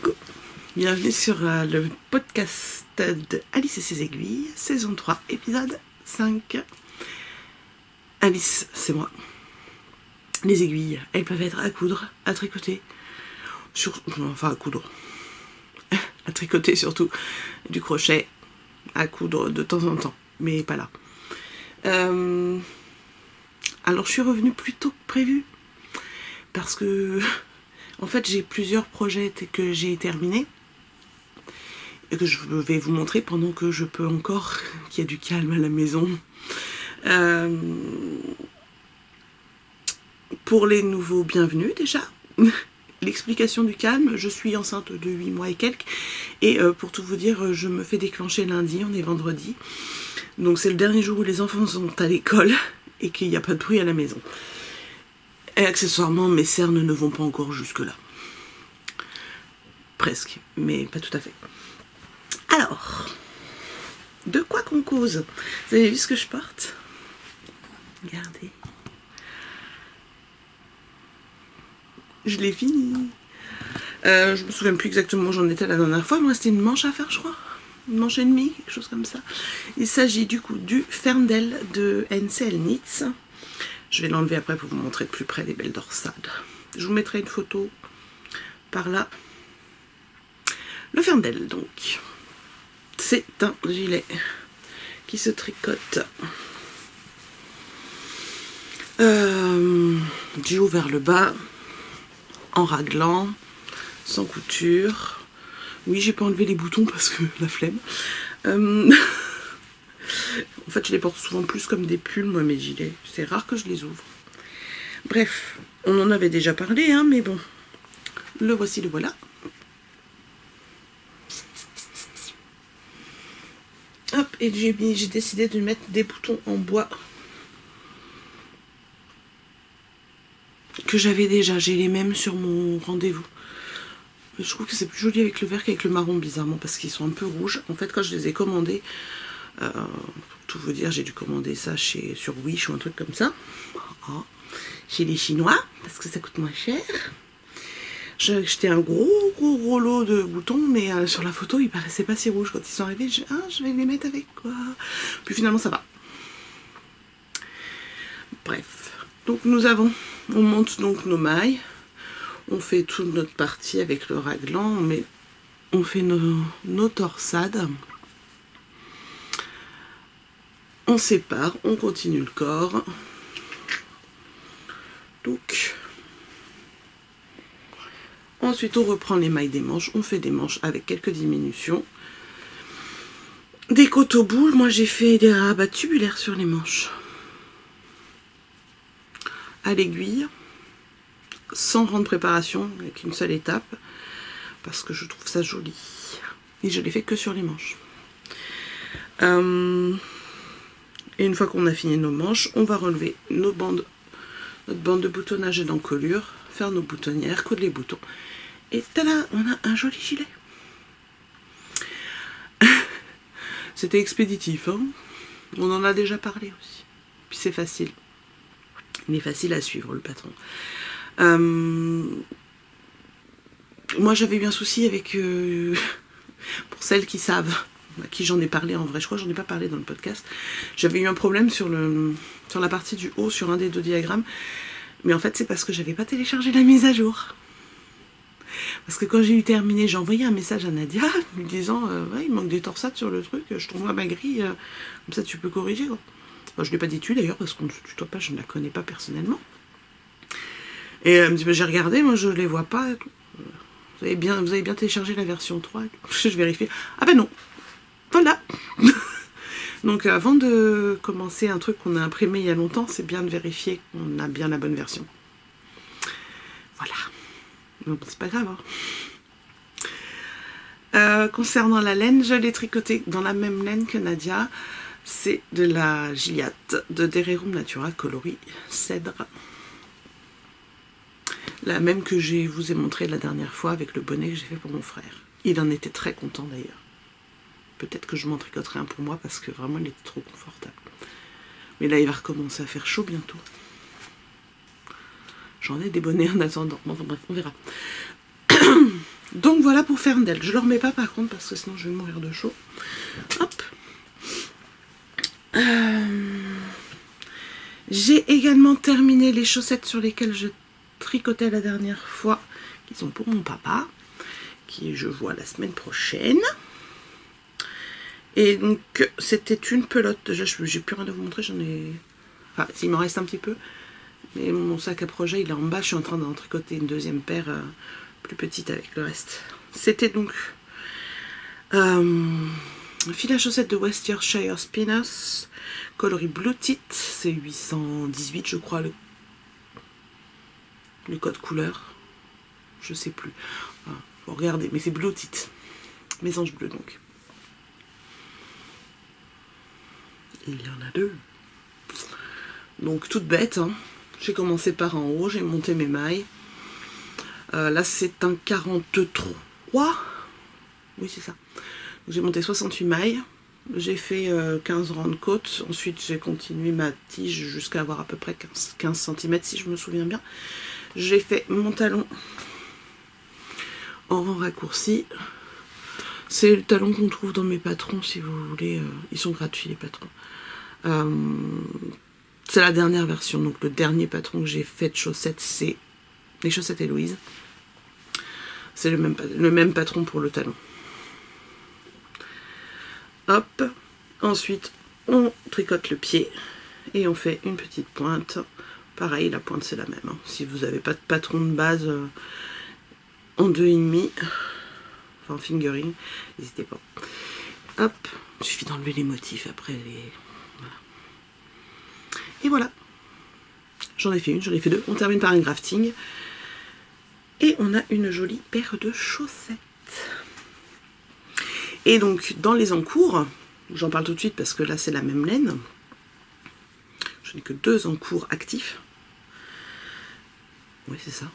Coucou, bienvenue sur le podcast de Alice et ses aiguilles, saison 3, épisode 5. Alice, c'est moi. Les aiguilles, elles peuvent être à coudre, à tricoter, enfin à coudre, à tricoter surtout, du crochet, à coudre de temps en temps, mais pas là. Alors je suis revenue plus tôt que prévu, parce que en fait j'ai plusieurs projets que j'ai terminés, et que je vais vous montrer pendant que je peux encore, qu'il y a du calme à la maison. Pour les nouveaux bienvenus déjà, l'explication du calme, je suis enceinte de 8 mois et quelques, et pour tout vous dire, je me fais déclencher lundi, on est vendredi, donc c'est le dernier jour où les enfants sont à l'école et qu'il n'y a pas de bruit à la maison. Et accessoirement, mes cernes ne vont pas encore jusque là. Presque, mais pas tout à fait. Alors, de quoi qu'on cause? Vous avez vu ce que je porte? Regardez. Je l'ai fini. Je me souviens plus exactement où j'en étais la dernière fois. Moi, c'était une manche à faire, je crois. Une manche et demie, quelque chose comme ça. Il s'agit du coup du Ferndale de NCL Knits. Je vais l'enlever après pour vous montrer de plus près les belles dorsades. Je vous mettrai une photo par là. Le Ferndale, donc. C'est un gilet qui se tricote du haut vers le bas, en raglan, sans couture. Oui, j'ai pas enlevé les boutons parce que la flemme. En fait, je les porte souvent plus comme des pulls, moi, mes gilets. C'est rare que je les ouvre. Bref, on en avait déjà parlé, hein, mais bon. Le voici, le voilà. Hop, et j'ai décidé de mettre des boutons en bois que j'avais déjà. J'ai les mêmes sur mon rendez-vous. Je trouve que c'est plus joli avec le vert qu'avec le marron, bizarrement, parce qu'ils sont un peu rouges. En fait, quand je les ai commandés, pour tout vous dire, j'ai dû commander ça sur Wish ou un truc comme ça. Oh, chez les Chinois, parce que ça coûte moins cher. J'ai acheté un gros lot de boutons, mais sur la photo, ils paraissaient pas si rouges. Quand ils sont arrivés, je vais les mettre avec quoi. Puis finalement, ça va. Bref. Donc on monte donc nos mailles. On fait toute notre partie avec le raglan, mais on fait nos torsades. On sépare, on continue le corps. Donc, ensuite on reprend les mailles des manches, on fait des manches avec quelques diminutions. Des côtes au bout, moi j'ai fait des rabats tubulaires sur les manches. À l'aiguille. Sans grande préparation, avec une seule étape, parce que je trouve ça joli. Et je l'ai fait que sur les manches. Et une fois qu'on a fini nos manches, on va relever notre bande de boutonnage et d'encolure, faire nos boutonnières, coudre les boutons. Et tada, on a un joli gilet. C'était expéditif, hein. On en a déjà parlé aussi. Puis c'est facile. Il est facile à suivre, le patron. Moi j'avais eu un souci avec pour celles qui savent, à qui j'en ai parlé en vrai, je crois que j'en ai pas parlé dans le podcast. J'avais eu un problème sur la partie du haut, sur un des deux diagrammes, mais en fait c'est parce que j'avais pas téléchargé la mise à jour. Parce que quand j'ai eu terminé, j'ai envoyé un message à Nadia lui disant ouais, il manque des torsades sur le truc, je trouve ma grille, comme ça tu peux corriger quoi. Enfin, je l'ai pas dit tu d'ailleurs parce qu'on ne se tutoie pas, je ne la connais pas personnellement. Et elle me dit, bah, j'ai regardé, moi je les vois pas. Vous avez bien téléchargé la version 3. Je vérifie. Ah ben non. Voilà. Donc avant de commencer un truc qu'on a imprimé il y a longtemps, c'est bien de vérifier qu'on a bien la bonne version. Voilà. Donc c'est pas grave. Hein. Concernant la laine, je l'ai tricotée dans la même laine que Nadia. C'est de la Gilliatt de Dererum Natura coloris cèdre. La même que je vous ai montré la dernière fois avec le bonnet que j'ai fait pour mon frère. Il en était très content d'ailleurs. Peut-être que je m'en tricoterai un pour moi parce que vraiment il était trop confortable. Mais là il va recommencer à faire chaud bientôt. J'en ai des bonnets en attendant. Bon, enfin, bref, on verra. Donc voilà pour Ferndale. Je ne le remets pas par contre parce que sinon je vais mourir de chaud. Hop. J'ai également terminé les chaussettes sur lesquelles je tricotais la dernière fois, qui sont pour mon papa, qui je vois la semaine prochaine. Et donc c'était une pelote. Déjà j'ai plus rien à vous montrer, j'en ai... Enfin, il m'en reste un petit peu. Mais mon sac à projet il est en bas, je suis en train d'en tricoter une deuxième paire plus petite avec le reste. C'était donc fil à chaussettes de West Yorkshire Spinners, coloris Blue Tit, c'est 818 je crois le code couleur, je sais plus, enfin, faut regarder, mais c'est Blue Tit, mésange bleu donc. Il y en a deux. Donc toute bête, hein. J'ai commencé par en haut, j'ai monté mes mailles. Là c'est un 43. Oui c'est ça. J'ai monté 68 mailles. J'ai fait 15 rangs de côte. Ensuite j'ai continué ma tige jusqu'à avoir à peu près 15 cm si je me souviens bien. J'ai fait mon talon en rang raccourci. C'est le talon qu'on trouve dans mes patrons si vous voulez. Ils sont gratuits les patrons. C'est la dernière version, donc le dernier patron que j'ai fait de chaussettes, c'est les chaussettes Héloïse. C'est le même patron pour le talon. Hop, ensuite on tricote le pied et on fait une petite pointe. Pareil, la pointe c'est la même. Hein. Si vous n'avez pas de patron de base en 2,5, enfin fingering, n'hésitez pas. Hop, il suffit d'enlever les motifs après les... Voilà. Et voilà, j'en ai fait une, j'en ai fait deux. On termine par un grafting. Et on a une jolie paire de chaussettes. Et donc, dans les encours, j'en parle tout de suite parce que là, c'est la même laine. Je n'ai que 2 encours actifs. Oui, c'est ça.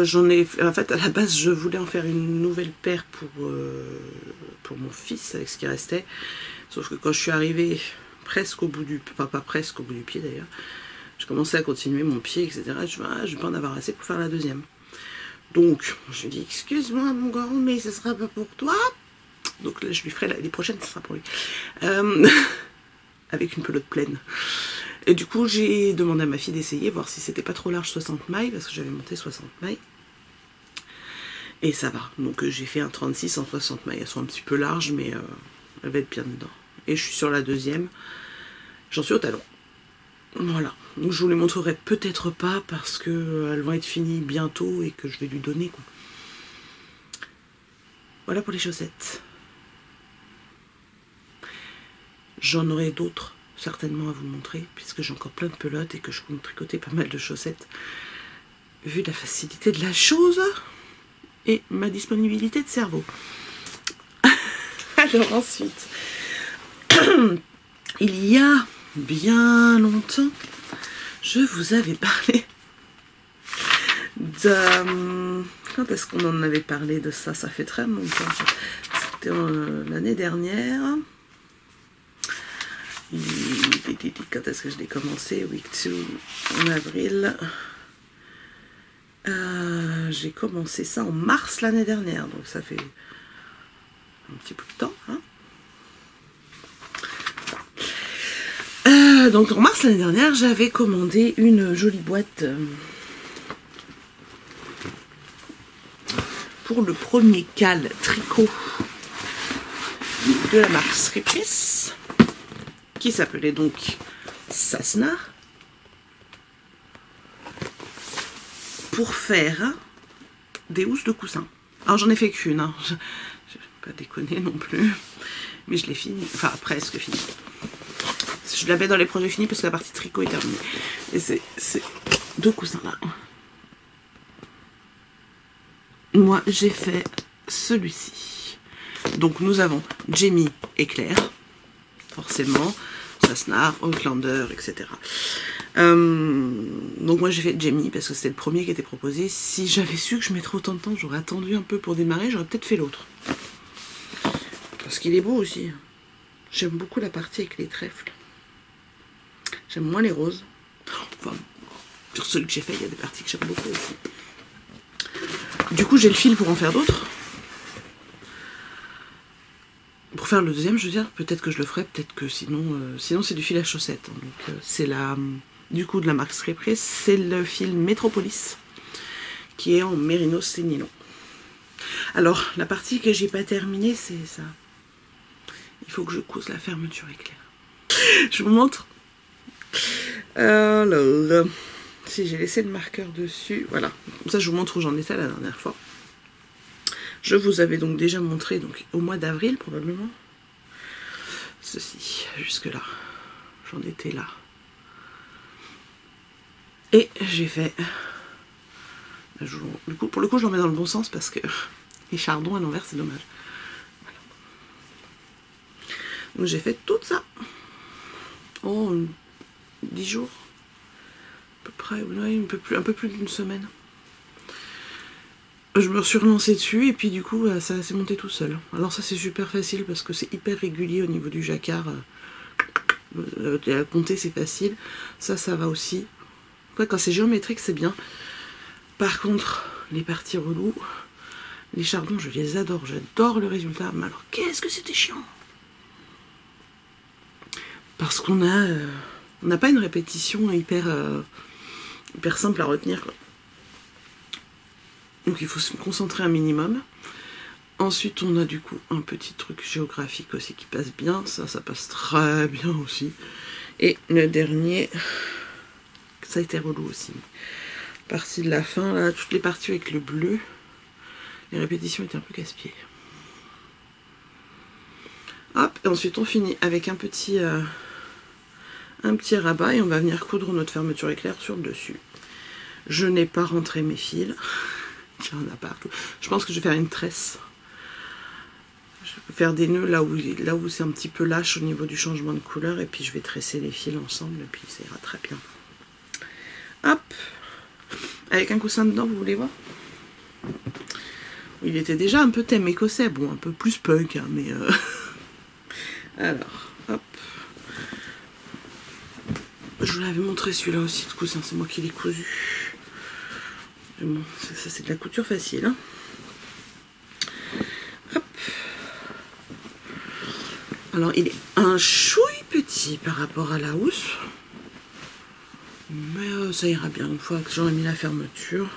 J'en ai... En fait, à la base, je voulais en faire une nouvelle paire pour mon fils, avec ce qui restait. Sauf que quand je suis arrivée presque au bout du... Enfin, pas presque au bout du pied, d'ailleurs. Je commençais à continuer mon pied, etc. Je vais pas en avoir assez pour faire la deuxième. Donc, je lui dis, excuse-moi mon grand, mais ce sera pas pour toi. Donc là, je lui ferai les prochaines, ce sera pour lui. Avec une pelote pleine. Et du coup, j'ai demandé à ma fille d'essayer, voir si c'était pas trop large 60 mailles, parce que j'avais monté 60 mailles. Et ça va. Donc j'ai fait un 36 en 60 mailles. Elles sont un petit peu larges, mais elles vont être bien dedans. Et je suis sur la deuxième. J'en suis au talon. Voilà, donc je vous les montrerai peut-être pas parce que elles vont être finies bientôt et que je vais lui donner quoi. Voilà pour les chaussettes. J'en aurai d'autres certainement à vous montrer puisque j'ai encore plein de pelotes et que je compte tricoter pas mal de chaussettes vu la facilité de la chose et ma disponibilité de cerveau. Alors ensuite, il y a bien longtemps, je vous avais parlé de... Quand est-ce qu'on en avait parlé de ça? Ça fait très longtemps. C'était l'année dernière. Quand est-ce que je l'ai commencé? Week 2 en avril. J'ai commencé ça en mars l'année dernière. Donc ça fait un petit peu de temps. Hein. Donc en mars l'année dernière, j'avais commandé une jolie boîte pour le premier cal tricot de la marque Striptease, qui s'appelait donc Sasna, pour faire des housses de coussin. Alors j'en ai fait qu'une, hein. Je vais pas déconner non plus, mais je l'ai fini, enfin presque fini. Je la mets dans les projets finis parce que la partie tricot est terminée. Et c'est 2 coussins là. Moi j'ai fait celui-ci. Donc nous avons Jamie et Claire, forcément, Sasnar, Outlander, etc. Donc moi j'ai fait Jamie parce que c'était le premier qui était proposé. Si j'avais su que je mettrais autant de temps, j'aurais attendu un peu pour démarrer, j'aurais peut-être fait l'autre. Parce qu'il est beau aussi. J'aime beaucoup la partie avec les trèfles. J'aime moins les roses. Enfin, sur celui que j'ai fait, il y a des parties que j'aime beaucoup aussi. Du coup, j'ai le fil pour en faire d'autres. Pour faire le deuxième, je veux dire, peut-être que je le ferai, peut-être que sinon c'est du fil à chaussettes. Donc c'est du coup de la marque Spray, c'est le fil Metropolis qui est en mérinos et nylon. Alors la partie que j'ai pas terminée, c'est ça. Il faut que je couse la fermeture éclair. Je vous montre. Alors, si j'ai laissé le marqueur dessus, voilà. Comme ça, je vous montre où j'en étais la dernière fois. Je vous avais donc déjà montré donc au mois d'avril probablement. Ceci, jusque là. J'en étais là. Et j'ai fait... Du coup, pour le coup, je l'en mets dans le bon sens parce que les chardons à l'envers, c'est dommage. Voilà. Donc j'ai fait tout ça. Oh, 10 jours. À peu près, ouais, un peu plus d'une semaine. Je me suis relancée dessus et puis du coup ça s'est monté tout seul. Alors ça c'est super facile parce que c'est hyper régulier au niveau du jacquard. À compter c'est facile. Ça va aussi. Ouais, quand c'est géométrique c'est bien. Par contre les parties reloues, les chardons je les adore. J'adore le résultat. Mais alors qu'est-ce que c'était chiant. Parce qu'on n'a pas une répétition hyper simple à retenir quoi. Donc il faut se concentrer un minimum. Ensuite on a du coup un petit truc géographique aussi qui passe bien. Ça passe très bien aussi. Et le dernier, ça a été relou aussi. Partie de la fin, là, toutes les parties avec le bleu, les répétitions étaient un peu casse-pied. Hop, et ensuite on finit avec un petit rabat et on va venir coudre notre fermeture éclair sur le dessus. Je n'ai pas rentré mes fils. Il y en a partout. Je pense que je vais faire une tresse. Je vais faire des nœuds là où c'est un petit peu lâche au niveau du changement de couleur. Et puis je vais tresser les fils ensemble. Et puis ça ira très bien. Hop. Avec un coussin dedans, vous voulez voir? Il était déjà un peu thème écossais. Bon, un peu plus punk. Hein, mais alors, hop. Je vous l'avais montré celui-là aussi de coussin. C'est moi qui l'ai cousu. Bon, ça c'est de la couture facile. Hein. Hop. Alors il est un chouille petit par rapport à la housse. Mais ça ira bien une fois que j'aurai mis la fermeture.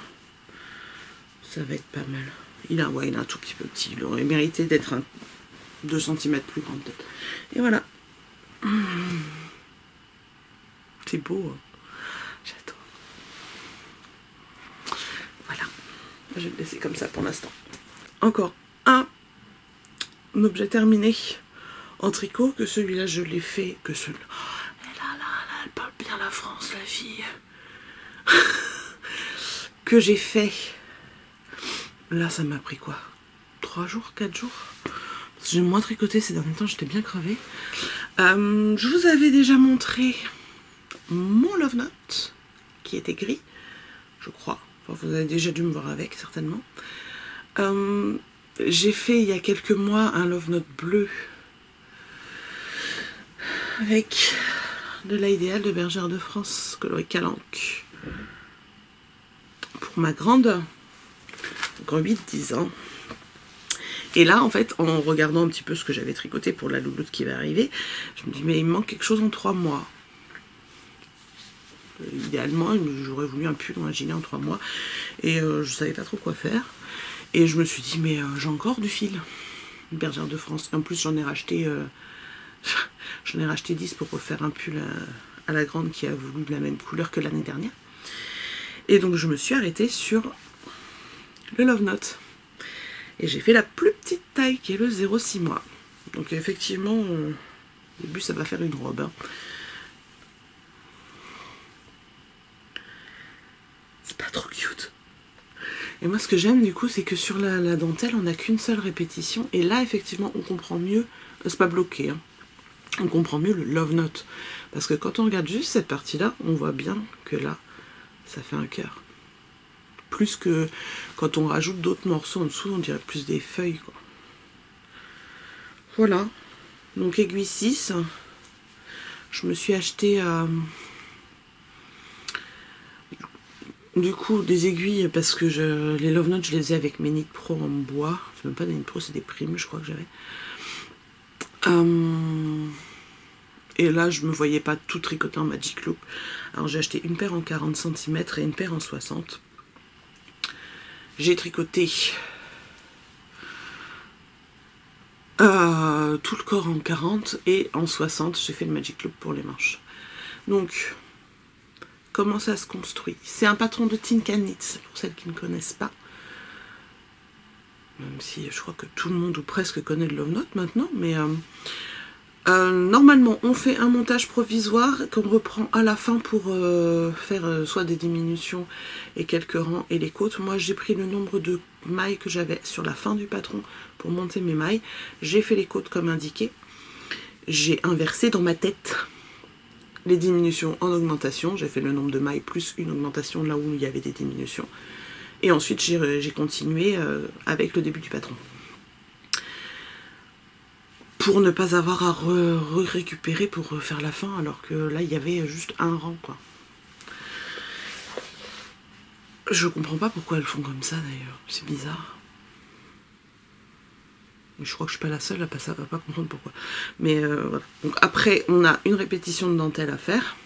Ça va être pas mal. Il a un tout petit peu petit. Il aurait mérité d'être 2 cm plus grand peut-être. Et voilà. C'est beau. Hein. J'adore. Voilà. Je vais le laisser comme ça pour l'instant. Encore un objet terminé en tricot, que celui-là je l'ai fait, que celui-là... elle parle bien la France, la fille. Que j'ai fait. Là, ça m'a pris quoi? 3 jours, 4 jours? J'ai moins tricoté ces derniers temps, j'étais bien crevée. Je vous avais déjà montré mon Love Note, qui était gris, je crois. Enfin, vous avez déjà dû me voir avec, certainement. J'ai fait il y a quelques mois un Love Note bleu avec de l'idéal de Bergère de France, coloris Calanque. Pour ma grande, 8-10 ans. Et là, en fait, en regardant un petit peu ce que j'avais tricoté pour la louloute qui va arriver, je me dis, mais il me manque quelque chose en 3 mois. Idéalement, j'aurais voulu un pull ou un gilet en 3 mois. Et je savais pas trop quoi faire. Et je me suis dit, mais j'ai encore du fil. Une Bergère de France. Et en plus, j'en ai racheté 10 pour refaire un pull à la grande qui a voulu de la même couleur que l'année dernière. Et donc, je me suis arrêtée sur le Love Note. Et j'ai fait la plus petite taille qui est le 0,6 mois. Donc effectivement, au début ça va faire une robe. Hein. C'est pas trop cute. Et moi ce que j'aime du coup c'est que sur la dentelle on n'a qu'une seule répétition. Et là effectivement on comprend mieux, c'est pas bloqué, hein. On comprend mieux le Love Note. Parce que quand on regarde juste cette partie là, on voit bien que là ça fait un cœur. Plus que quand on rajoute d'autres morceaux en dessous, on dirait plus des feuilles, quoi. Voilà. Donc aiguille 6. Je me suis acheté du coup des aiguilles parce que les Love Notes je les ai avec mes Knit Pro en bois. C'est même pas des Knit Pro, c'est des primes je crois que j'avais. Et là je me voyais pas tout tricoter en Magic Loop. Alors j'ai acheté une paire en 40 cm et une paire en 60. J'ai tricoté tout le corps en 40 et en 60 j'ai fait le Magic Loop pour les manches. Donc comment ça se construit? C'est un patron de Tin Can Knits pour celles qui ne connaissent pas. Même si je crois que tout le monde ou presque connaît le Love Note maintenant, mais normalement on fait un montage provisoire qu'on reprend à la fin pour faire soit des diminutions et quelques rangs et les côtes. Moi j'ai pris le nombre de mailles que j'avais sur la fin du patron pour monter mes mailles, j'ai fait les côtes comme indiqué, j'ai inversé dans ma tête les diminutions en augmentation, j'ai fait le nombre de mailles plus une augmentation là où il y avait des diminutions, et ensuite j'ai continué avec le début du patron pour ne pas avoir à récupérer pour faire la fin, alors que là il y avait juste un rang quoi. Je comprends pas pourquoi elles font comme ça d'ailleurs, c'est bizarre. Je crois que je suis pas la seule à pas comprendre pourquoi. Mais voilà. Donc après, on a une répétition de dentelle à faire.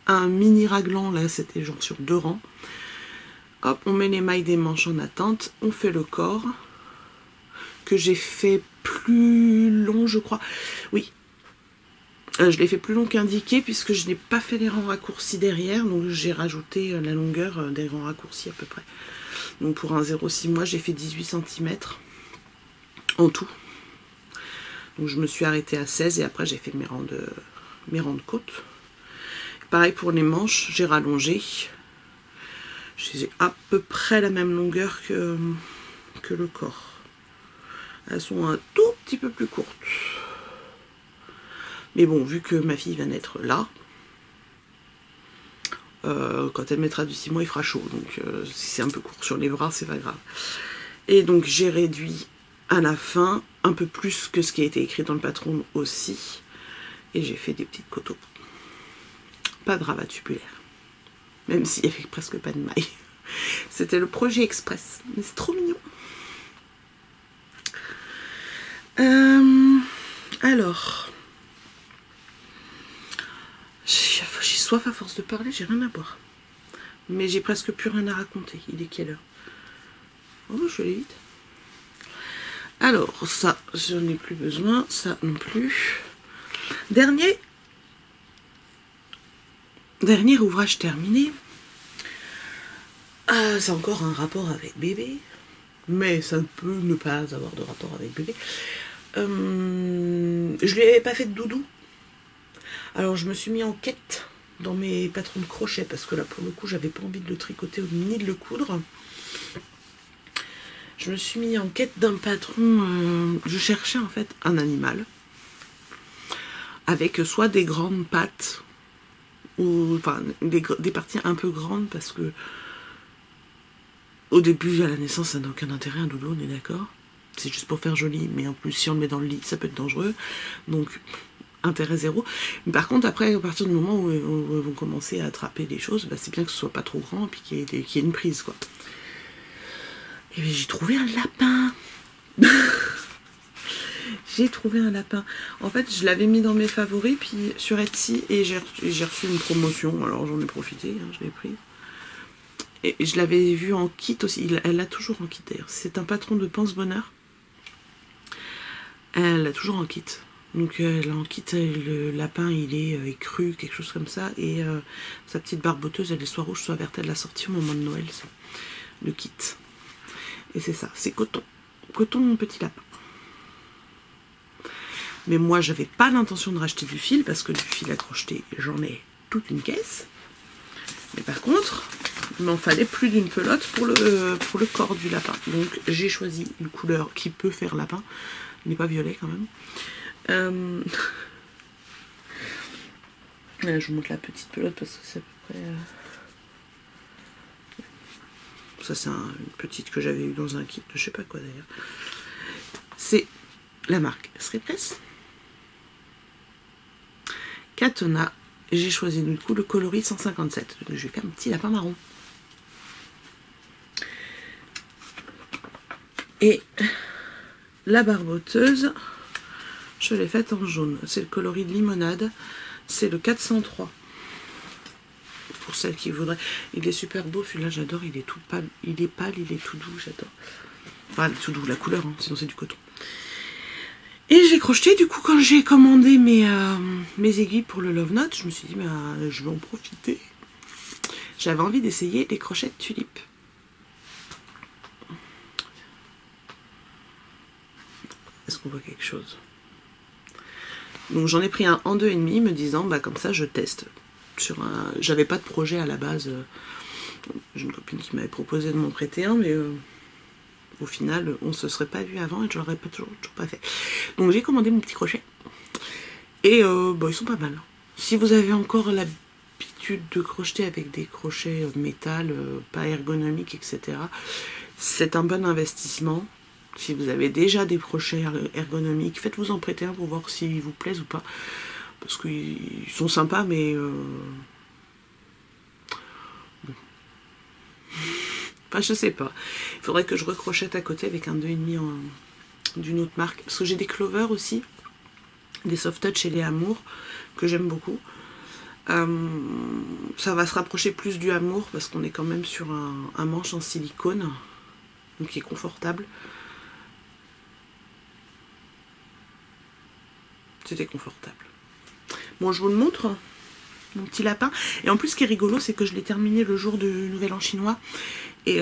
Un mini raglan, là c'était genre sur 2 rangs. Hop, on met les mailles des manches en attente. On fait le corps. Que j'ai fait plus long, je crois. Oui. Je l'ai fait plus long qu'indiqué puisque je n'ai pas fait les rangs raccourcis derrière. Donc j'ai rajouté la longueur des rangs raccourcis à peu près. Donc pour un 0,6 mois, j'ai fait 18 cm. En tout. Donc je me suis arrêtée à 16 et après j'ai fait mes rangs de côte. Pareil pour les manches, j'ai rallongé. J'ai à peu près la même longueur que le corps. Elles sont un tout petit peu plus courtes. Mais bon, vu que ma fille va naître là, quand elle mettra du 6 mois, il fera chaud. Donc si c'est un peu court sur les bras, c'est pas grave. Et donc j'ai réduit à la fin, un peu plus que ce qui a été écrit dans le patron aussi. Et j'ai fait des petites coteaux. Pas de rabat tubulaire. Même s'il n'y avait presque pas de mailles. C'était le projet express. Mais c'est trop mignon. Alors. J'ai soif à force de parler, j'ai rien à boire. Mais j'ai presque plus rien à raconter. Il est quelle heure? Oh, je vais aller vite. Alors, ça, je n'ai plus besoin, ça non plus. Dernier ouvrage terminé. C'est encore un rapport avec bébé, mais ça peut ne pas avoir de rapport avec bébé. Je lui avais pas fait de doudou. Alors je me suis mis en quête dans mes patrons de crochet, parce que là pour le coup j'avais pas envie de le tricoter ni de le coudre. Je me suis mis en quête d'un patron, je cherchais en fait un animal avec soit des grandes pattes ou enfin des parties un peu grandes, parce que au début à la naissance ça n'a aucun intérêt un doudou, on est d'accord, c'est juste pour faire joli, mais en plus si on le met dans le lit ça peut être dangereux, donc intérêt zéro. Mais par contre après, à partir du moment où ils vont commencer à attraper les choses, bah, c'est bien que ce soit pas trop grand et puis qu'il y ait une prise quoi. Et bien j'ai trouvé un lapin. J'ai trouvé un lapin. En fait, je l'avais mis dans mes favoris, puis sur Etsy, et j'ai reçu une promotion, alors j'en ai profité, hein, je l'ai pris. Et je l'avais vu en kit aussi, elle l'a toujours en kit d'ailleurs. C'est un patron de Pense Bonheur. Elle l'a toujours en kit. Donc elle a en kit, le lapin il est cru, quelque chose comme ça, et sa petite barboteuse, elle est soit rouge, soit verte, elle l'a sortie au moment de Noël, ça, le kit. Et c'est ça, c'est coton. Coton, mon petit lapin. Mais moi, j'avais pas l'intention de racheter du fil, parce que du fil à crocheter, j'en ai toute une caisse. Mais par contre, il m'en fallait plus d'une pelote pour le corps du lapin. Donc j'ai choisi une couleur qui peut faire lapin. Il n'est pas violet quand même. Là, je vous montre la petite pelote parce que c'est à peu près... Ça c'est une petite que j'avais eu dans un kit, je sais pas quoi d'ailleurs. C'est la marque Sripress. Katona. J'ai choisi du coup le coloris 157. Donc je vais faire un petit lapin marron. Et la barboteuse, je l'ai faite en jaune. C'est le coloris de limonade. C'est le 403. Pour celles qui voudraient. Il est super beau, celui-là, j'adore. Il est tout pâle. Il est pâle, il est tout doux, j'adore. Enfin, il est tout doux, la couleur, hein, sinon c'est du coton. Et j'ai crocheté, du coup, quand j'ai commandé mes aiguilles pour le Love Note, je me suis dit, je vais en profiter. J'avais envie d'essayer les crochets de tulipe. Est-ce qu'on voit quelque chose? Donc j'en ai pris un en 2,5, me disant, comme ça, je teste. J'avais pas de projet à la base. J'ai une copine qui m'avait proposé de m'en prêter un, mais au final, on se serait pas vu avant et je l'aurais toujours pas fait. Donc j'ai commandé mon petit crochet. Et ils sont pas mal. Si vous avez encore l'habitude de crocheter avec des crochets métal, pas ergonomiques, etc., c'est un bon investissement. Si vous avez déjà des crochets ergonomiques, faites-vous en prêter un pour voir s'ils vous plaisent ou pas. Parce qu'ils sont sympas, mais... Enfin, je sais pas. Il faudrait que je recrochette à côté avec un 2,5 d'une autre marque. Parce que j'ai des Clover aussi. Des Soft Touch et les Amour, que j'aime beaucoup. Ça va se rapprocher plus du Amour, parce qu'on est quand même sur un manche en silicone. Donc qui est confortable. C'était confortable. Bon, je vous le montre, mon petit lapin. Et en plus, ce qui est rigolo, c'est que je l'ai terminé le jour du Nouvel An chinois. Et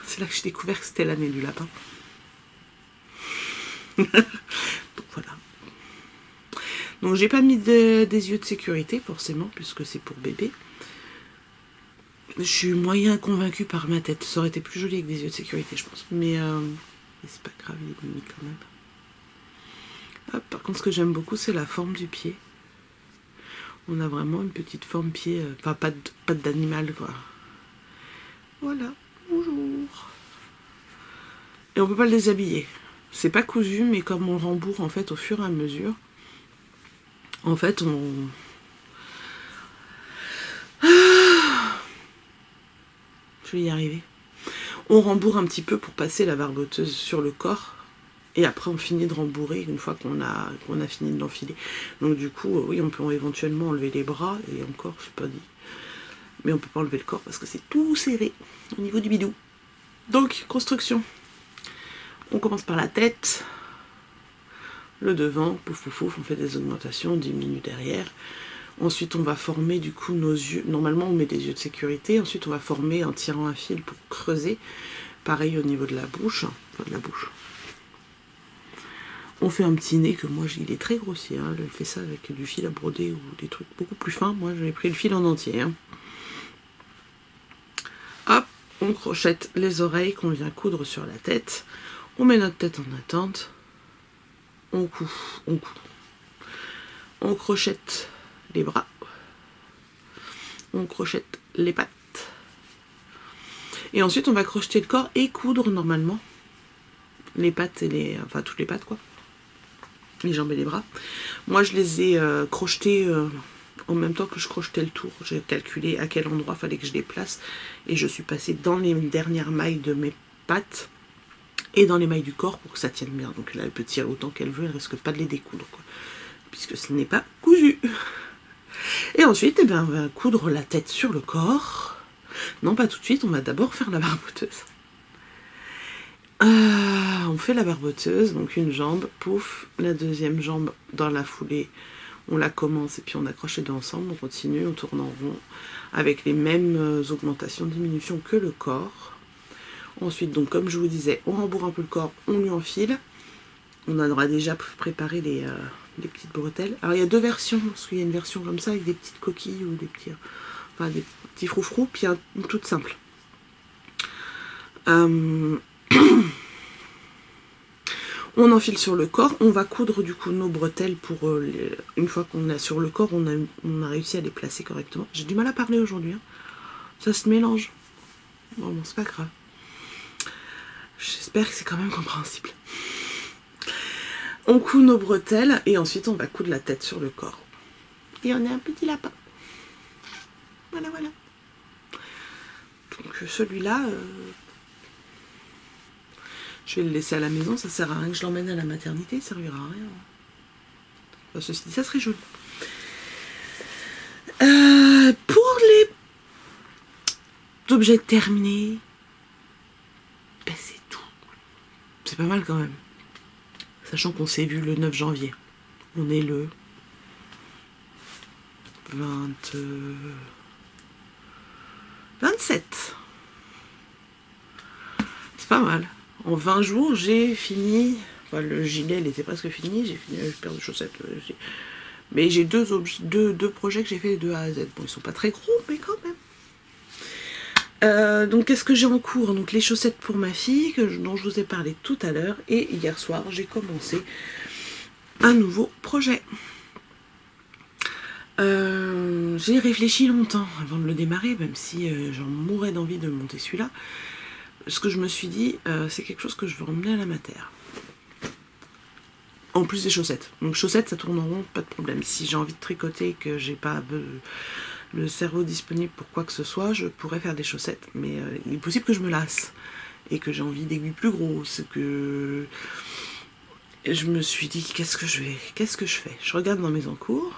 c'est là que j'ai découvert que c'était l'année du lapin. Donc voilà. Donc j'ai pas mis des yeux de sécurité, forcément, puisque c'est pour bébé. Je suis moyen convaincue par ma tête. Ça aurait été plus joli avec des yeux de sécurité, je pense. Mais c'est pas grave, il est mis quand même. Hop, par contre, ce que j'aime beaucoup, c'est la forme du pied. On a vraiment une petite forme pied, enfin pas d'animal, quoi. Voilà, bonjour. Et on peut pas le déshabiller. C'est pas cousu, mais comme on rembourre en fait au fur et à mesure, en fait je vais y arriver. On rembourre un petit peu pour passer la barboteuse sur le corps. Et après on finit de rembourrer une fois qu'on a fini de l'enfiler. Donc du coup, oui, on peut éventuellement enlever les bras, et encore, je sais pas dit. Mais on peut pas enlever le corps parce que c'est tout serré au niveau du bidou. Donc, construction. On commence par la tête, le devant, pouf pouf pouf, on fait des augmentations, on diminue derrière. Ensuite, on va former du coup nos yeux. Normalement, on met des yeux de sécurité. Ensuite, on va former en tirant un fil pour creuser. Pareil au niveau de la bouche. Enfin, de la bouche. On fait un petit nez que moi, il est très grossier. Hein. Je fais ça avec du fil à broder ou des trucs beaucoup plus fins. Moi, j'ai pris le fil en entier. Hein. Hop, on crochette les oreilles qu'on vient coudre sur la tête. On met notre tête en attente. On coud, on coud. On crochette les bras. On crochette les pattes. Et ensuite, on va crocheter le corps et coudre normalement. Les pattes et les... Enfin, toutes les pattes, quoi. Les jambes et les bras. Moi, je les ai crochetés en même temps que je crochetais le tour. J'ai calculé à quel endroit fallait que je les place. Et je suis passée dans les dernières mailles de mes pattes et dans les mailles du corps pour que ça tienne bien. Donc là, elle peut tirer autant qu'elle veut. Elle risque pas de les découdre, quoi. Puisque ce n'est pas cousu. Et ensuite, eh ben, on va coudre la tête sur le corps. Non, pas tout de suite. On va d'abord faire la barboteuse. On fait la barboteuse, donc une jambe, pouf, la deuxième jambe dans la foulée, on la commence et puis on accroche les deux ensemble, on continue, on tourne en rond avec les mêmes augmentations, diminutions que le corps. Ensuite, donc comme je vous disais, on rembourre un peu le corps, on lui enfile. On aura déjà préparé les petites bretelles. Alors il y a deux versions, parce qu'il y a une version comme ça avec des petites coquilles ou des petits, enfin, des petits froufrous, puis une toute simple. On enfile sur le corps, on va coudre du coup nos bretelles pour une fois qu'on a sur le corps, on a réussi à les placer correctement. J'ai du mal à parler aujourd'hui, hein. Ça se mélange. Bon, c'est pas grave. J'espère que c'est quand même compréhensible. On coud nos bretelles et ensuite on va coudre la tête sur le corps. Et on a un petit lapin. Voilà, voilà. Donc celui-là... Je vais le laisser à la maison, ça sert à rien que je l'emmène à la maternité, il servira à rien. Enfin, ceci dit, ça serait joli. Pour les objets terminés, ben c'est tout. C'est pas mal quand même. Sachant qu'on s'est vu le 9 janvier. On est le 27. C'est pas mal. En 20 jours, j'ai fini. Enfin, le gilet, il était presque fini. J'ai fini une paire de chaussettes. Mais j'ai deux projets que j'ai fait de A à Z. Bon, ils sont pas très gros, mais quand même. Donc, qu'est-ce que j'ai en cours? Donc, les chaussettes pour ma fille, dont je vous ai parlé tout à l'heure. Et hier soir, j'ai commencé un nouveau projet. J'ai réfléchi longtemps avant de le démarrer, même si j'en mourais d'envie de monter celui-là. Ce que je me suis dit, c'est quelque chose que je veux emmener à la mater. En plus des chaussettes. Donc chaussettes, ça tourne en rond, pas de problème. Si j'ai envie de tricoter et que j'ai pas le cerveau disponible pour quoi que ce soit, je pourrais faire des chaussettes. Mais il est possible que je me lasse et que j'ai envie d'aiguilles plus grosses, que je me suis dit qu'est-ce que je fais? Je regarde dans mes encours.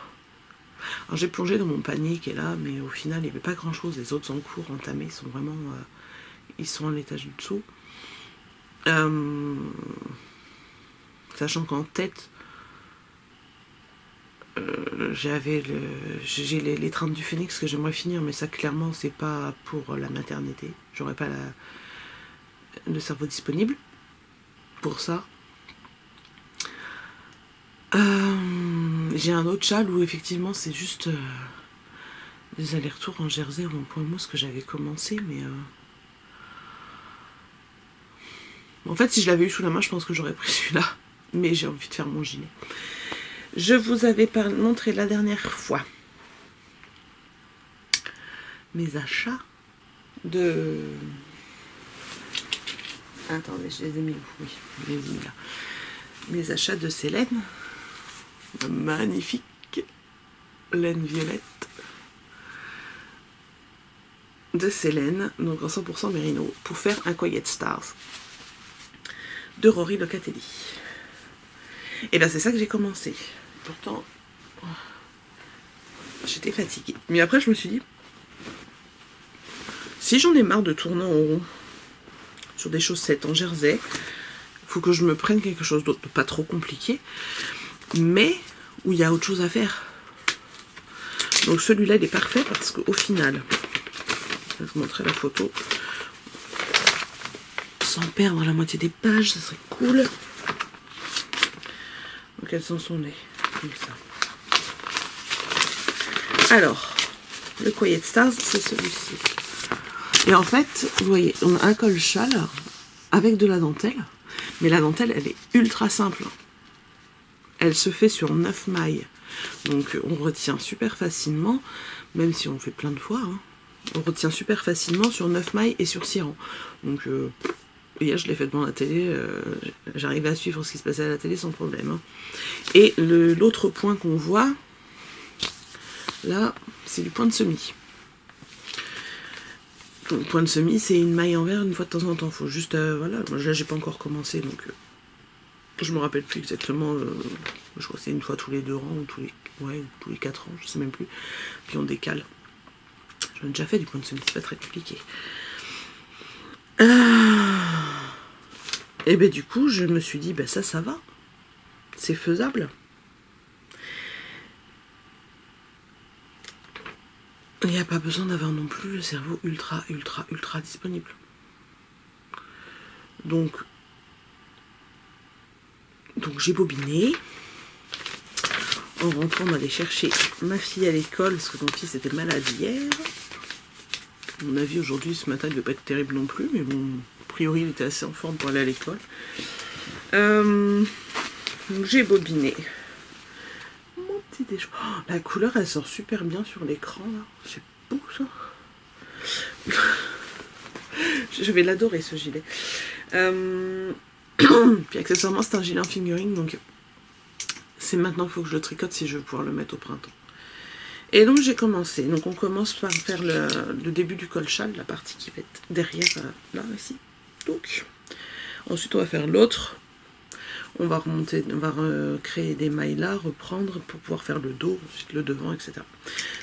Alors j'ai plongé dans mon panier qui est là, mais au final il n'y avait pas grand chose. Les autres encours entamés sont vraiment ils sont à l'étage du dessous. Sachant qu'en tête j'ai l'étreinte du phénix que j'aimerais finir, mais ça clairement c'est pas pour la maternité. J'aurais pas le cerveau disponible pour ça. J'ai un autre châle où effectivement c'est juste des allers-retours en jersey ou en point mousse que j'avais commencé, mais en fait si je l'avais eu sous la main je pense que j'aurais pris celui-là, mais j'ai envie de faire mon gilet. Je vous avais montré la dernière fois mes achats de... Attendez, je les ai mis où? Oui, je les ai mis là. Mes achats de Célène. Magnifique laine violette de Célène, donc en 100% mérino, pour faire un Quiet Stars de Rory Locatelli. Et là c'est ça que j'ai commencé. Pourtant j'étais fatiguée, mais après je me suis dit si j'en ai marre de tourner en rond sur des chaussettes en jersey, il faut que je me prenne quelque chose d'autre, pas trop compliqué, mais où il y a autre chose à faire. Donc celui-là il est parfait parce qu'au final, je vais vous montrer la photo sans perdre la moitié des pages, ça serait cool. Donc elles en sont nées comme ça. Alors, le Quiet Stars, c'est celui-ci. Et en fait, vous voyez, on a un col châle avec de la dentelle, mais la dentelle elle est ultra simple. Elle se fait sur 9 mailles, donc on retient super facilement, même si on fait plein de fois, hein, on retient super facilement sur 9 mailles et sur 6 rangs. Donc hier je l'ai fait devant la télé, j'arrivais à suivre ce qui se passait à la télé sans problème. Hein. Et l'autre point qu'on voit, là, c'est du point de semis. Donc point de semis, c'est une maille envers une fois de temps en temps, faut juste, voilà, moi là j'ai pas encore commencé, donc... je me rappelle plus exactement, je crois que c'est une fois tous les 2 rangs ou tous les 4 ans, je sais même plus. Puis on décale. J'en ai déjà fait du point de semis, c'est pas très compliqué. Et ben du coup, je me suis dit, ben ça va. C'est faisable. Il n'y a pas besoin d'avoir non plus le cerveau ultra disponible. Donc j'ai bobiné. En rentrant, on allait chercher ma fille à l'école, parce que mon fils était malade hier. À mon avis, aujourd'hui, ce matin, il ne devait pas être terrible non plus, mais bon, a priori, il était assez en forme pour aller à l'école. Donc j'ai bobiné. Mon petit déjeuner. Oh, la couleur, elle sort super bien sur l'écran, là. C'est beau, ça. Je vais l'adorer, ce gilet. Puis accessoirement c'est un gilet en fingering, donc c'est maintenant qu'il faut que je le tricote si je veux pouvoir le mettre au printemps. Et donc j'ai commencé, donc on commence par faire le début du col châle, la partie qui va être derrière, là, ici. Donc Ensuite on va faire l'autre. On va remonter, on va créer des mailles là, reprendre pour pouvoir faire le dos, ensuite le devant, etc.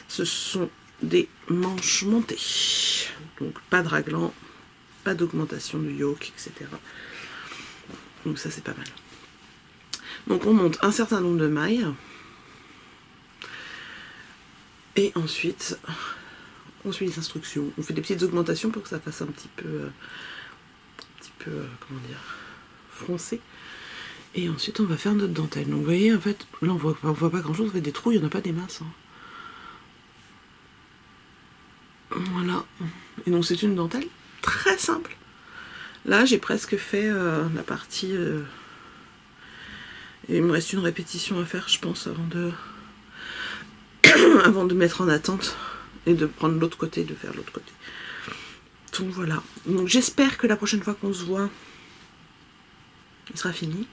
Ce sont des manches montées. Donc pas de raglan, pas d'augmentation du yoke, etc. Donc ça c'est pas mal. Donc on monte un certain nombre de mailles. Et ensuite, on suit les instructions. On fait des petites augmentations pour que ça fasse un petit peu comment dire, froncé. Et ensuite, on va faire notre dentelle. Donc, vous voyez, en fait, là, on voit pas grand-chose. On fait des trous, il n'y en a pas des masses. Hein. Voilà. Et donc, c'est une dentelle très simple. Là, j'ai presque fait la partie... et il me reste une répétition à faire, je pense, avant de mettre en attente et de prendre l'autre côté, de faire l'autre côté. Donc, voilà. Donc, j'espère que la prochaine fois qu'on se voit, il sera fini.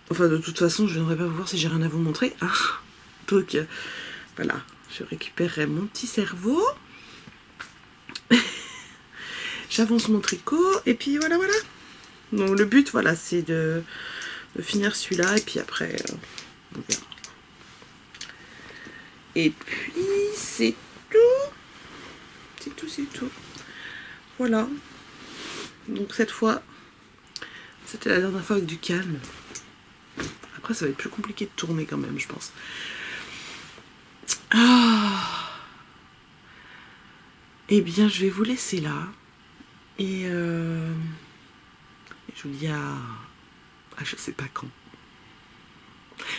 Enfin, de toute façon, je ne viendrai pas vous voir si j'ai rien à vous montrer. Ah, donc, voilà. Je récupérerai mon petit cerveau. J'avance mon tricot. Et puis, voilà, voilà. Donc, le but, voilà, c'est de finir celui-là. Et puis après, on verra. Et puis, c'est tout. C'est tout, c'est tout. Voilà. Donc, cette fois, c'était la dernière fois avec du calme. Après, ça va être plus compliqué de tourner quand même, je pense. Ah. Eh bien, je vais vous laisser là. Et je vous dis à je sais pas quand.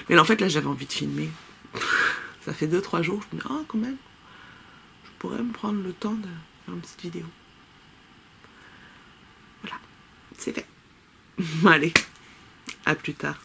Mais en fait, là, j'avais envie de filmer. Ça fait 2-3 jours. Je me dis, ah, quand même, je pourrais me prendre le temps de faire une petite vidéo. Voilà, c'est fait. Allez, à plus tard.